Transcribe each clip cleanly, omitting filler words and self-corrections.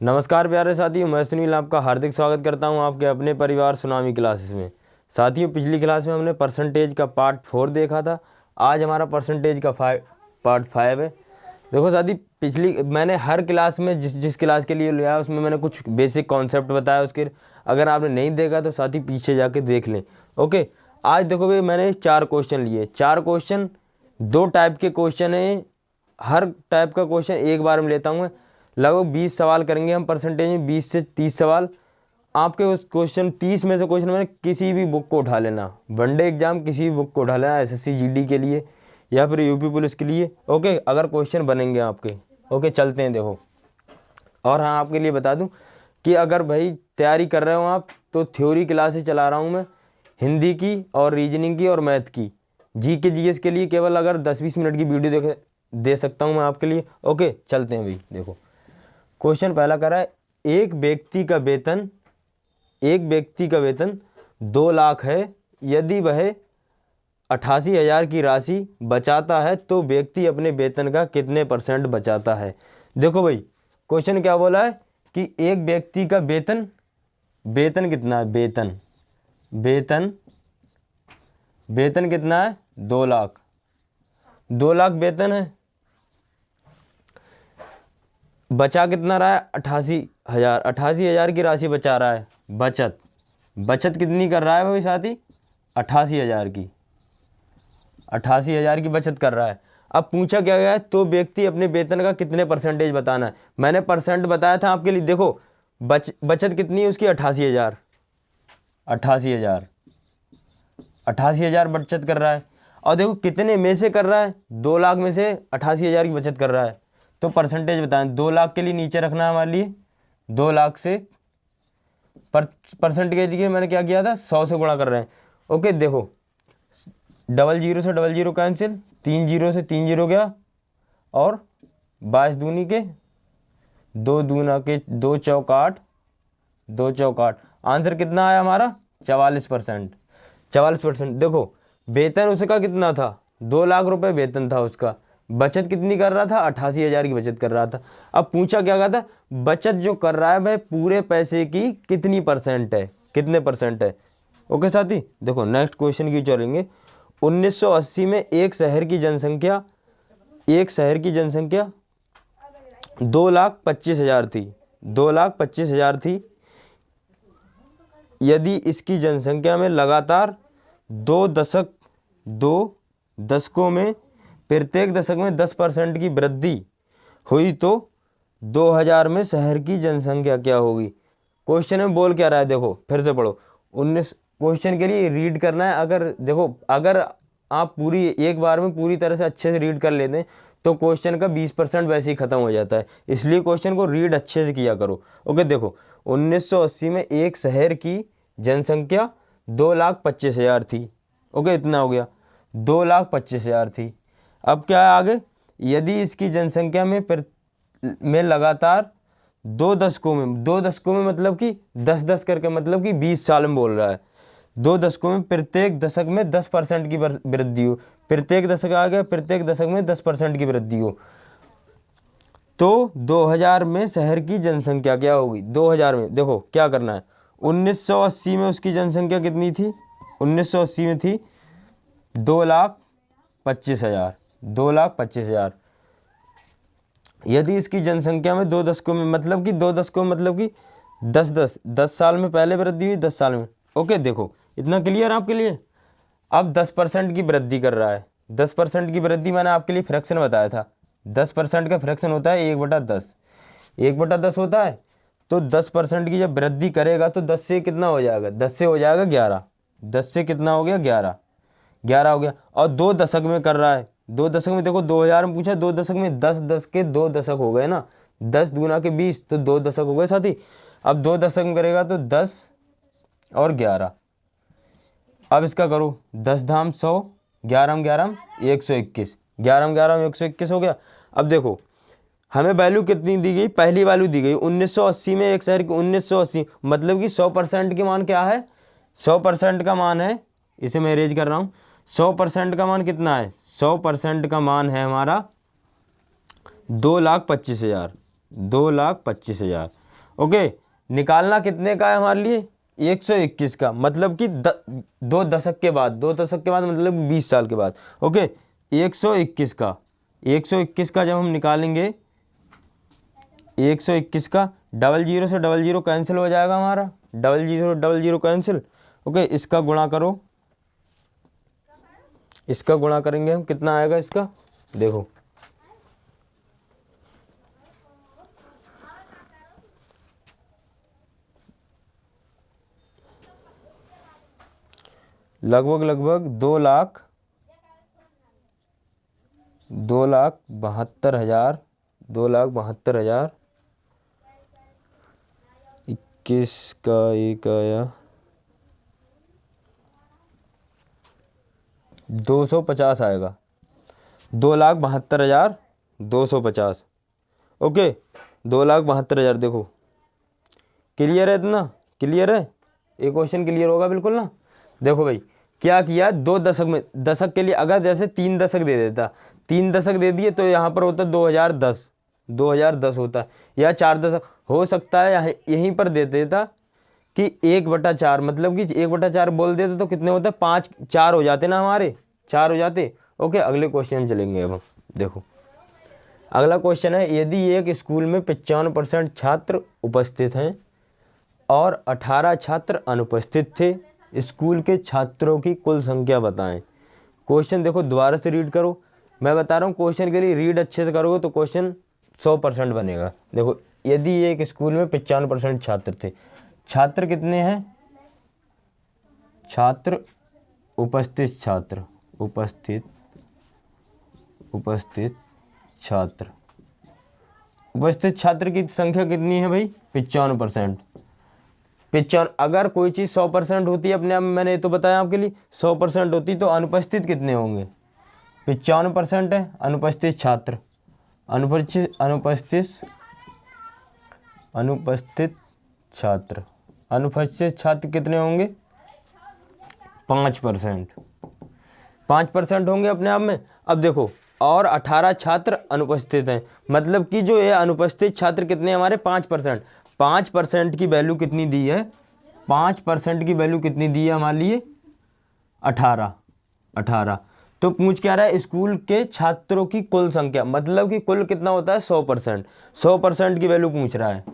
नमस्कार प्यारे साथियों, मैं सुनील आपका हार्दिक स्वागत करता हूं आपके अपने परिवार सुनामी क्लासेस में। साथियों, पिछली क्लास में हमने परसेंटेज का पार्ट 4 देखा था। आज हमारा परसेंटेज का पार्ट 5 है। देखो साथी, पिछली मैंने हर क्लास में जिस क्लास के लिए लिया उसमें मैंने कुछ बेसिक कॉन्सेप्ट बताया। उसके अगर आपने नहीं देखा तो साथी पीछे जाके देख लें। ओके, आज देखो भाई, मैंने 4 क्वेश्चन लिए। 4 क्वेश्चन, 2 टाइप के क्वेश्चन हैं। हर टाइप का क्वेश्चन एक बार में लेता हूँ मैं। लगभग 20 सवाल करेंगे हम परसेंटेज में, 20 से 30 सवाल। आपके उस क्वेश्चन 30 में से क्वेश्चन मैंने किसी भी बुक को उठा लेना, वनडे एग्जाम किसी भी बुक को उठा लेना, एसएससी जीडी के लिए या फिर यूपी पुलिस के लिए। ओके, अगर क्वेश्चन बनेंगे आपके। ओके, चलते हैं देखो। और हाँ, आपके लिए बता दूं कि अगर भाई तैयारी कर रहे हो आप तो थ्योरी क्लासेस चला रहा हूँ मैं, हिंदी की और रीजनिंग की और मैथ की। जीके जीएस के लिए केवल अगर 10-20 मिनट की वीडियो दे सकता हूँ मैं आपके लिए। ओके, चलते हैं भाई। देखो, क्वेश्चन पहला करा है, एक व्यक्ति का वेतन 2 लाख है। यदि वह 88,000 की राशि बचाता है तो व्यक्ति अपने वेतन का कितने % बचाता है। देखो भाई, क्वेश्चन क्या बोला है कि एक व्यक्ति का वेतन कितना है। वेतन कितना है, 2 लाख। 2 लाख वेतन है, बचा कितना रहा है, 88,000। 88,000 की राशि बचा रहा है। बचत कितनी कर रहा है भाई साथी, 88,000 की। 88,000 की बचत कर रहा है। अब पूछा क्या गया है, तो व्यक्ति अपने वेतन का कितने % बताना है। मैंने परसेंट बताया था आपके लिए। देखो, बचत कितनी है उसकी, 88,000। 88,000 बचत कर रहा है। और देखो कितने में से कर रहा है, 2 लाख में से 88,000 की बचत कर रहा है। तो परसेंटेज बताएं। 2 लाख के लिए नीचे रखना है हमारे लिए। 2 लाख से परसेंट के लिए मैंने क्या किया था, 100 से गुणा कर रहे हैं। ओके, देखो 00 से 00 कैंसिल, 30 से 30 गया, और 22 दूनी के 2 दूना के 2 चौक 8, 2 चौक 8। आंसर कितना आया हमारा, 44%। 44%। देखो, वेतन उसका कितना था, 2 लाख रुपए वेतन था उसका। बचत कितनी कर रहा था, 88,000 की बचत कर रहा था। अब पूछा क्या गया था, बचत जो कर रहा है वह पूरे पैसे की कितनी % है, कितने % है। ओके साथी, देखो नेक्स्ट क्वेश्चन की चलेंगे। 1980 में एक शहर की जनसंख्या 2,25,000 थी। 2,25,000 थी। यदि इसकी जनसंख्या में लगातार 2 दशकों में प्रत्येक दशक में 10% की वृद्धि हुई तो 2000 में शहर की जनसंख्या क्या होगी। क्वेश्चन में बोल क्या रहा है, देखो फिर से पढ़ो। 19 क्वेश्चन के लिए रीड करना है। अगर आप पूरी एक बार में पूरी तरह से अच्छे से रीड कर लेते हैं तो क्वेश्चन का 20% वैसे ही खत्म हो जाता है। इसलिए क्वेश्चन को रीड अच्छे से किया करो। ओके, देखो 1980 में एक शहर की जनसंख्या 2,25,000 थी। ओके, इतना हो गया, 2,25,000 थी। अब क्या है आगे, यदि इसकी जनसंख्या में लगातार 2 दशकों में मतलब कि 10-10 करके, मतलब कि 20 साल में बोल रहा है। 2 दशकों में प्रत्येक दशक में 10% की वृद्धि हो। प्रत्येक दशक आ गया, प्रत्येक दशक में 10% की वृद्धि हो तो 2000 में शहर की जनसंख्या क्या होगी। 2000 में देखो क्या करना है। 1980 में उसकी जनसंख्या कितनी थी, 1980 में थी 2,25,000। 2,25,000। यदि इसकी जनसंख्या में 2 दशकों में मतलब कि 10 साल में पहले वृद्धि हुई, 10 साल में। ओके, देखो इतना क्लियर आपके लिए। अब 10% की वृद्धि कर रहा है। 10% की वृद्धि मैंने आपके लिए फ्रैक्शन बताया था। 10% का फ्रैक्शन होता है 1/10। 1/10 होता है। तो 10% की जब वृद्धि करेगा तो 10 से कितना हो जाएगा, 10 से हो जाएगा 11। 10 से कितना हो गया, 11 हो गया। और 2 दशक में कर रहा है। 2 दशक में देखो, 2000 में पूछा, 2 दशक में 10 के 2 दशक हो गए ना। 10 दूना के 20 तो 2 दशक हो गए साथी। अब 2 दशक में करेगा तो 10 और 11। अब इसका करो, 10 धाम 100, 11 11 121, 11 11 121 हो गया। अब देखो हमें वैल्यू कितनी दी गई, पहली वैल्यू दी गई 1980 में एक शहर की। 1980 मतलब कि 100% के मान क्या है, 100% का मान है, इसे मैं अरेंज कर रहा हूँ। 100% का मान कितना है, 100% का मान है हमारा 2,25,000। 2,25,000। ओके, निकालना कितने का है हमारे लिए, 121 का, मतलब कि 2 दशक के बाद, 2 दशक के बाद मतलब 20 साल के बाद। ओके, 121 का, 121 का जब हम निकालेंगे, 121 का, 00 से 00 कैंसिल हो जाएगा हमारा, 00 कैंसिल। ओके, इसका गुणा करो, इसका गुणा करेंगे हम, कितना आएगा इसका, देखो लगभग 2,72,000, 2,72,000, 21 का एक आया 250 आएगा, 2,72,250। ओके, 2,72,000, देखो क्लियर है, इतना क्लियर है, एक क्वेश्चन क्लियर होगा बिल्कुल ना। देखो भाई क्या किया, 2 दशक में, दशक के लिए अगर जैसे 3 दशक दे देता, 3 दशक दे दिए तो यहाँ पर होता 2010, 2010 होता, या 4 दशक हो सकता है, यहीं पर दे देता कि 1/4, मतलब कि 1/4 बोल देते तो कितने होते, 5, 4 हो जाते ना हमारे, 4 हो जाते। ओके, अगले क्वेश्चन चलेंगे अब हम। देखो अगला क्वेश्चन है, यदि एक स्कूल में 95% छात्र उपस्थित हैं और 18 छात्र अनुपस्थित थे, स्कूल के छात्रों की कुल संख्या बताएं। क्वेश्चन देखो दोबारा से रीड करो, मैं बता रहा हूँ क्वेश्चन के लिए रीड अच्छे से करोगे तो क्वेश्चन 100% बनेगा। देखो यदि एक स्कूल में 95% छात्र थे, छात्र कितने हैं, छात्र उपस्थित, छात्र उपस्थित, उपस्थित छात्र, उपस्थित छात्र की संख्या कितनी है भाई, 95%। 95, अगर कोई चीज़ 100% होती है अपने आप में, मैंने तो बताया आपके लिए 100% होती तो अनुपस्थित कितने होंगे, 95% है अनुपस्थित छात्र, अनुपस्थित छात्र, अनुपस्थित छात्र कितने होंगे, 5%, 5% होंगे अपने आप में। अब देखो और 18 छात्र अनुपस्थित हैं, मतलब कि जो ये अनुपस्थित छात्र कितने हमारे, 5%, 5% की वैल्यू कितनी दी है, 5% की वैल्यू कितनी दी है हमारे लिए, 18। तो पूछ क्या रहा है, स्कूल के छात्रों की कुल संख्या, मतलब कि कुल कितना होता है 100%, 100% की वैल्यू पूछ रहा है,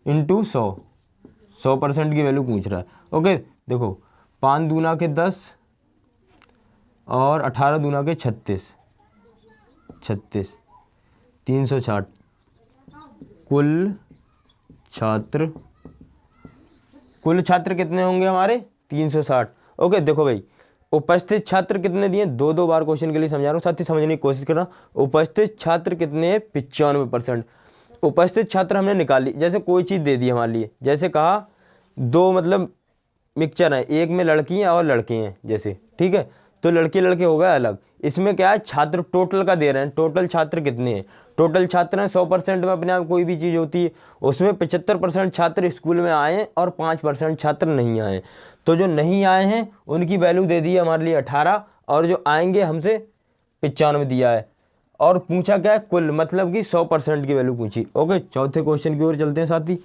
इंटू 100% की वैल्यू पूछ रहा है। ओके, देखो 5 दूना के 10 और 18 दूना के 36, 360 कुल छात्र कितने होंगे हमारे, 360। ओके, देखो भाई उपस्थित छात्र कितने दिए, 2 बार क्वेश्चन के लिए समझा रहा हूँ, साथ ही समझने की कोशिश कर रहा हूँ। उपस्थित छात्र कितने हैं, 95%। उपस्थित छात्र हमने निकाल ली, जैसे कोई चीज़ दे दी हमारे लिए, जैसे कहा 2 मतलब मिक्सचर है, एक में लड़की हैं और लड़के हैं जैसे, ठीक है, तो लड़के लड़के हो गए अलग। इसमें क्या है, छात्र टोटल का दे रहे हैं, टोटल छात्र कितने हैं, टोटल छात्र हैं 100% में अपने आप कोई भी चीज़ होती है, उसमें 75% छात्र स्कूल में आए और 5% छात्र नहीं आए, तो जो नहीं आए हैं उनकी वैल्यू दे दी है हमारे लिए 18, और जो आएंगे हमसे 95 दिया है, और पूछा क्या है कुल, मतलब कि 100% की वैल्यू पूछी। ओके, चौथे क्वेश्चन की ओर चलते हैं साथी।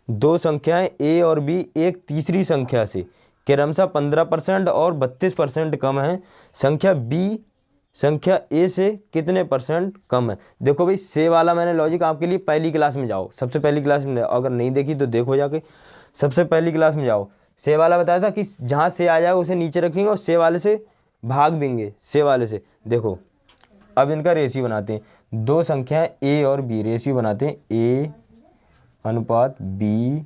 2 संख्याएं ए और बी एक तीसरी संख्या से क्रमशः 15% और 32% कम है, संख्या बी संख्या ए से कितने % कम है। देखो भाई से वाला मैंने लॉजिक आपके लिए पहली क्लास में जाओ, सबसे पहली क्लास में, अगर नहीं देखी तो देखो जाके, सबसे पहली क्लास में जाओ। से वाला बताया था कि जहाँ से आ जाएगा उसे नीचे रखेंगे और से वाले से भाग देंगे, से वाले से। देखो अब इनका रेशियो बनाते हैं, 2 संख्याएं ए और बी, रेशियो बनाते हैं ए अनुपात बी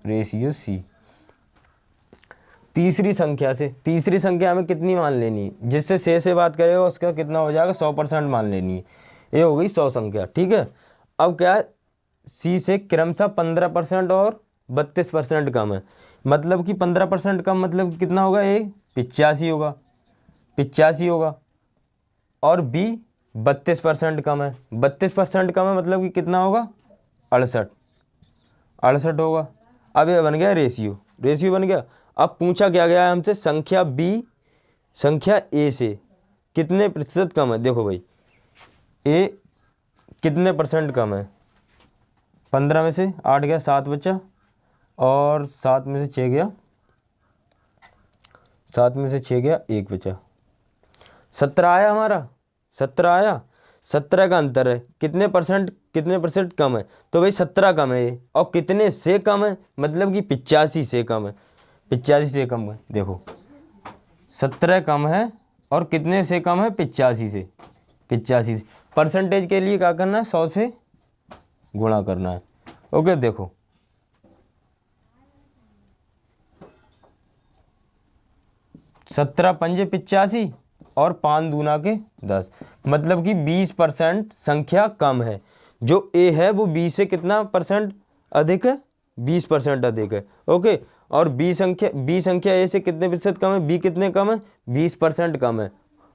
रेशियो सी। तीसरी संख्या से, तीसरी संख्या हमें कितनी मान लेनी है, जिससे से बात करेगा उसका कितना हो जाएगा, 100% मान लेनी है, ये हो गई 100 संख्या, ठीक है। अब क्या है, सी से क्रमशः 15% और 32% कम है, मतलब कि 15% कम मतलब कितना होगा, ये 85 होगा, 85 होगा, और बी 32% कम है, 32% कम है मतलब कि कितना होगा, 68 होगा। अब ये बन गया रेशियो, रेशियो बन गया। अब पूछा क्या गया है हमसे, संख्या बी संख्या ए से कितने प्रतिशत कम है। देखो भाई ए कितने % कम है, 15 में से 8 गया, 7 बचा, और 7 में से 6 गया, 7 में से 6 गया, 1 बचा। 17 आया हमारा, 17 आया। 17 का अंतर है, कितने परसेंट कम है, तो भाई 17 कम है ये, और कितने से कम है, मतलब कि 85 से कम है, 85 से कम है। देखो 17 कम है और कितने से कम है, 85 से, 85 से। परसेंटेज के लिए क्या करना है, 100 से गुणा करना है। ओके, देखो 17 पंजे 85 और 5 दूना के 10, मतलब कि 20% संख्या कम है। जो ए है वो 20 से कितना परसेंट अधिक है, 20% अधिक है। ओके, और बी संख्या ए से कितने प्रतिशत कम है, बी कितने कम है, 20% कम है,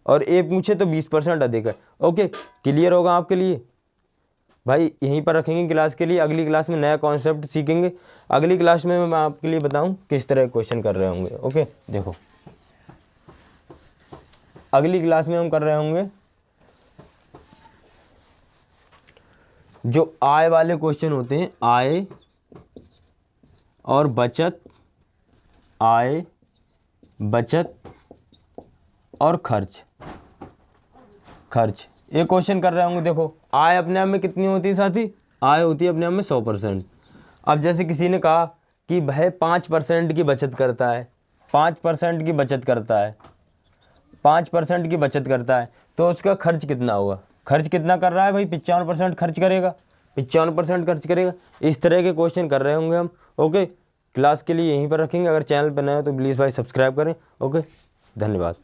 और ए पूछे तो 20% अधिक है। ओके, क्लियर होगा आपके लिए भाई। यहीं पर रखेंगे क्लास के लिए, अगली क्लास में नया कॉन्सेप्ट सीखेंगे। अगली क्लास में मैं आपके लिए बताऊं किस तरह क्वेश्चन कर रहे होंगे। ओके, देखो अगली क्लास में हम कर रहे होंगे जो आय वाले क्वेश्चन होते हैं, आय और बचत, आय बचत और खर्च, ये क्वेश्चन कर रहे होंगे। देखो आय अपने आप में कितनी होती है साथी, आय होती है अपने आप में 100%। अब जैसे किसी ने कहा कि भाई 5% की बचत करता है, 5% की बचत करता है, 5% की बचत करता है, तो उसका खर्च कितना होगा, खर्च कितना कर रहा है भाई, 95% खर्च करेगा, 95% खर्च करेगा। इस तरह के क्वेश्चन कर रहे होंगे हम। ओके, क्लास के लिए यहीं पर रखेंगे। अगर चैनल पर नए हो तो प्लीज़ भाई सब्सक्राइब करें। ओके, धन्यवाद।